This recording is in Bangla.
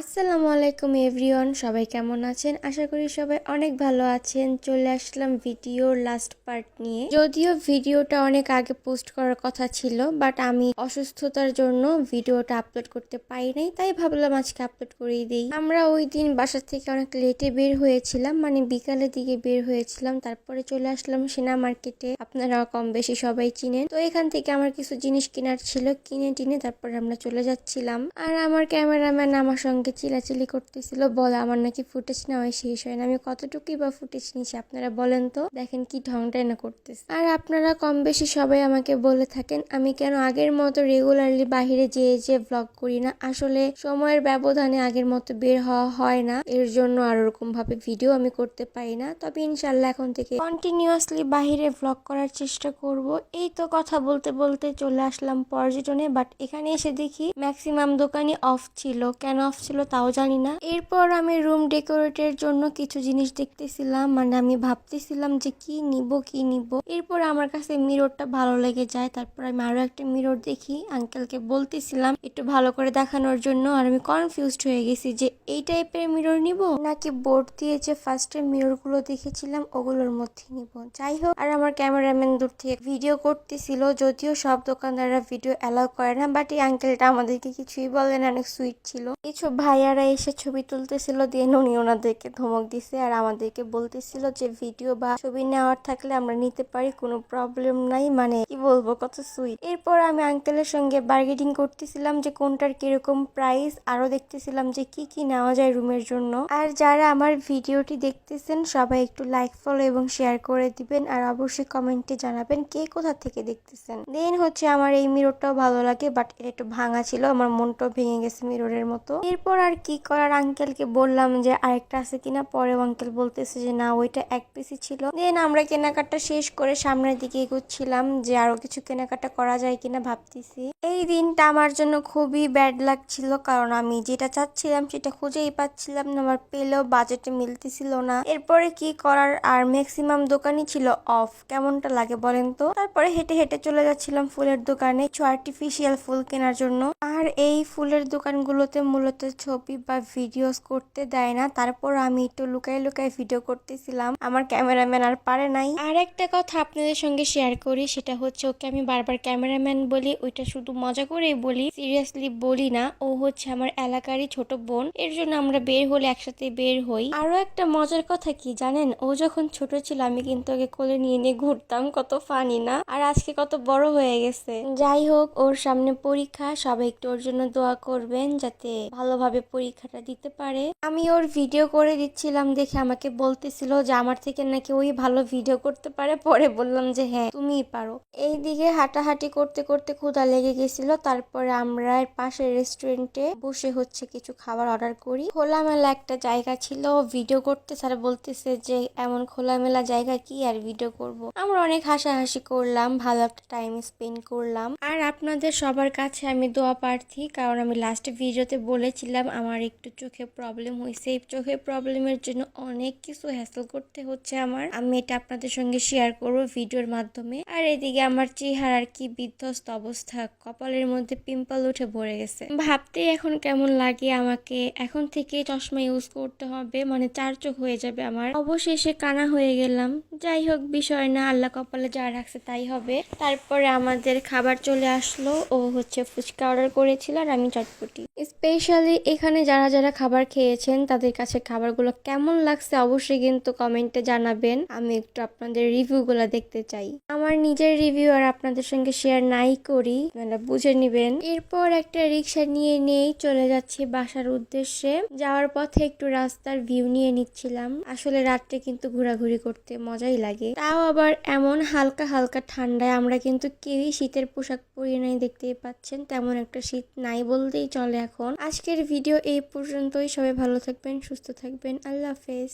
আসসালামু আলাইকুম এভরিওয়ান, সবাই কেমন আছেন? আশা করি সবাই অনেক ভালো আছেন। চলে আসলাম ভিডিওর লাস্ট পার্ট নিয়ে। যদিও ভিডিওটা অনেক আগে পোস্ট করার কথা ছিল, বাট আমি অসুস্থতার জন্য ভিডিওটা আপলোড করতে পারি নাই, তাই ভাবলাম আজকে আপলোড করেই দিই। আমরা ওই দিন বাসা থেকে অনেক লেটে বের হয়েছিলাম, মানে বিকালের দিকে বের হয়েছিলাম। তারপরে চলে আসলাম সেনা মার্কেটে, আপনারা কম বেশি সবাই চিনেন। তো এখান থেকে আমার কিছু জিনিস কেনার ছিল, কিনে টিনে তারপরে আমরা চলে যাচ্ছিলাম। আর আমার ক্যামেরাম্যান আমার সঙ্গে চিলাচিলি করতেছিল, বলে আমার নাকি ফুটেজ নেওয়া শেষ হয় না। আমি কতটুকুই বা ফুটেজ নিয়েছি আপনারা বলেন তো, দেখেন কি ঢংটাই না করতেছে। আর আপনারা কম বেশি সবাই আমাকে বলে থাকেন আমি কেন আগের মতো রেগুলারলি বাহিরে যেয়ে ব্লগ করি না। আসলে সময়ের ব্যবধানে আগের মতো বের হওয়া হয় না, এর জন্য আর ওরকম ভাবে ভিডিও আমি করতে পারি না। তবে ইনশাল্লাহ এখন থেকে কন্টিনিউয়াসলি বাহিরে ব্লগ করার চেষ্টা করব। এই তো কথা বলতে বলতে চলে আসলাম পর্যটনে, বাট এখানে এসে দেখি ম্যাক্সিমাম দোকানই অফ ছিল। কেন অফ ছিল তাও জানি না। এরপর আমি রুম ডেকোরেটের জন্য কিছু জিনিস দেখতেছিলাম, মানে আমি ভাবতেছিলাম যে কি নিব। এরপর আমার কাছে মিররটা ভালো লেগে যায়। তারপর আমি আরো একটা মিরর দেখি, আঙ্কেলকে বলতেছিলাম একটু ভালো করে দেখানোর জন্য। আর আমি কনফিউজড হয়ে গেছি যে এই টাইপের মিরর নিব নাকি বোর্ড দিয়ে যে ফার্স্টে মিরর গুলো দেখেছিলাম ওগুলোর মধ্যে নিব। যাই হোক, আর আমার ক্যামেরাম্যান দূর থেকে ভিডিও করতেছিল। যদিও সব দোকানদাররা ভিডিও অ্যালাউ করে না, বাট এই আঙ্কেলটা আমাদেরকে কিছুই বলেন, অনেক সুইট ছিল। কিছু ভাইয়ারা এসে ছবি তুলতেছিল, দিয়ে উনি ওনাদেরকে ধমক দিছে আর আমাদেরকে বলতেছিল যে ভিডিও বা ছবি নেওয়ার থাকলে আমরা নিতে পারি, কোনো প্রবলেম নাই। মানে কি বলবো, কত সুইট। এরপর আমি আঙ্কেলের সঙ্গে বার্গেনিং করতেছিলাম যে কোনটার কিরকম প্রাইস, আরো দেখতেছিলাম যে কি কি নেওয়া যায় রুমের জন্য। আর যারা আমার ভিডিওটি দেখতেছেন সবাই একটু লাইক, ফলো এবং শেয়ার করে দিবেন, আর অবশ্যই কমেন্টে জানাবেন কে কোথা থেকে দেখতেছেন। দেন হচ্ছে আমার এই মিররটাও ভালো লাগে, বাট এটা একটু ভাঙা ছিল, আমার মনটাও ভেঙে গেছে মিররের মতো। এরপর আর কি করার, আঙ্কেলকে বললাম যে আরেকটা আছে কিনা। পরেও আঙ্কেল বলতেছে যে না, ওইটা এক পিসই ছিল। দেন আমরা কেনাকাটা শেষ করে সামনের দিকে এগোচ্ছিলাম যে আরো কিছু কেনাকাটা করা যায় কিনা ভাবতেছি। এই দিনটা আমার জন্য খুবই ব্যাড লাগছিল, কারণ আমি যেটা চাচ্ছিলাম সেটা খুঁজেই পাচ্ছিলাম না, আমার পেলেও বাজেটে মিলতেছিল না। এরপরে কি করার, আর ম্যাক্সিমাম দোকানই ছিল অফ। কেমনটা লাগে বলেন তো। তারপরে হেঁটে হেঁটে চলে যাচ্ছিলাম ফুলের দোকানে কিছু আর্টিফিশিয়াল ফুল কেনার জন্য। আর এই ফুলের দোকানগুলোতে মূলত ছবি বা ভিডিওস করতে দেয় না, তারপর আমি একটু লুকাই লুকাই ভিডিও করতেছিলাম। আমার ক্যামেরাম্যান আর পারে নাই। আর একটা কথা আপনাদের সঙ্গে শেয়ার করি, সেটা হচ্ছে ওকে আমি বারবার ক্যামেরাম্যান বলি, ওইটা শুধু মজা করেই বলি, সিরিয়াসলি বলি না। ও হচ্ছে আমার এলাকারই ছোট বোন, এর জন্য আমরা বের হলে একসাথে বের হই। আরো একটা মজার কথা কি জানেন, ও যখন ছোট ছিল আমি কিন্তু ওকে কোলে নিয়ে নিয়ে ঘুরতাম, কত ফানি না। আর আজকে কত বড় হয়ে গেছে। যাই হোক, ওর সামনে পরীক্ষা, সবাই একটু ওর জন্য দোয়া করবেন যাতে ভালোভাবে পরীক্ষাটা দিতে পারে। আমি ওর ভিডিও করে দিচ্ছিলাম দেখে আমাকে বলতেছিল যে আমার থেকে নাকি ওই ভালো ভিডিও করতে পারে। পরে বললাম যে হ্যাঁ তুমিই পারো। এইদিকে হাঁটাহাঁটি করতে করতে ক্ষুধা লেগে গেছিল। তারপরে আমরা পাশের রেস্টুরেন্টে বসে হচ্ছে কিছু খাবার অর্ডার করি। খোলামেলা একটা জায়গা ছিল, ভিডিও করতে স্যার বলতেছে যে এমন খোলামেলা জায়গা কি আর ভিডিও করব। আমরা অনেক হাসাহাসি করলাম, ভালো একটা টাইম স্পেন্ড করলাম। আর আপনাদের সবার কাছে আমি দোয়া প্রার্থী, কারণ আমি লাস্ট ভিডিওতে বলেছিলাম আমার একটু চোখে প্রবলেম হয়েছে। এই চোখের প্রবলেমের জন্য অনেক কিছু হ্যাসেল করতে হচ্ছে আমার। আমি এটা আপনাদের সঙ্গে শেয়ার করবো ভিডিওর মাধ্যমে। আর এদিকে আমার চেহারার কি বিধ্বস্ত অবস্থা, কপালের মধ্যে পিম্পল উঠে ভরে গেছে। ভাবতে এখন কেমন লাগে, আমাকে এখন থেকে চশমা ইউজ করতে হবে, মানে 4 চোখ হয়ে যাবে আমার। অবশেষে কানা হয়ে গেলাম। যাই হোক, বিষয় না, আল্লাহ কপালে যা রাখছে তাই হবে। তারপরে আমাদের খাবার চলে আসলো। ও হচ্ছে ফুচকা অর্ডার করেছিল আর আমি চটপটি। স্পেশালি এখানে যারা যারা খাবার খেয়েছেন তাদের কাছে খাবারগুলো কেমন লাগছে অবশ্যই কিন্তু কমেন্টে জানাবেন। আমি একটু আপনাদের রিভিউগুলো দেখতে চাই। আমার নিজের রিভিউ আর আপনাদের সঙ্গে শেয়ার নাই করি, মানে বুঝে নিবেন। এরপর একটা রিক্সা নিয়ে নিয়েই চলে যাচ্ছি বাসার উদ্দেশ্যে। যাওয়ার পথে একটু রাস্তার ভিউ নিয়ে নিচ্ছিলাম। আসলে রাত্রে কিন্তু ঘোরাঘুরি করতে মজাই লাগে, তাও আবার এমন হালকা হালকা ঠান্ডায়। আমরা কিন্তু কেউই শীতের পোশাক পরে নাই, দেখতেই পাচ্ছেন তেমন একটা শীত নাই বলতেই চলে এখন। আজকের ভিডিও এই পর্যন্তই। সবাই ভালো থাকবেন, সুস্থ থাকবেন, আল্লাহ হাফেজ।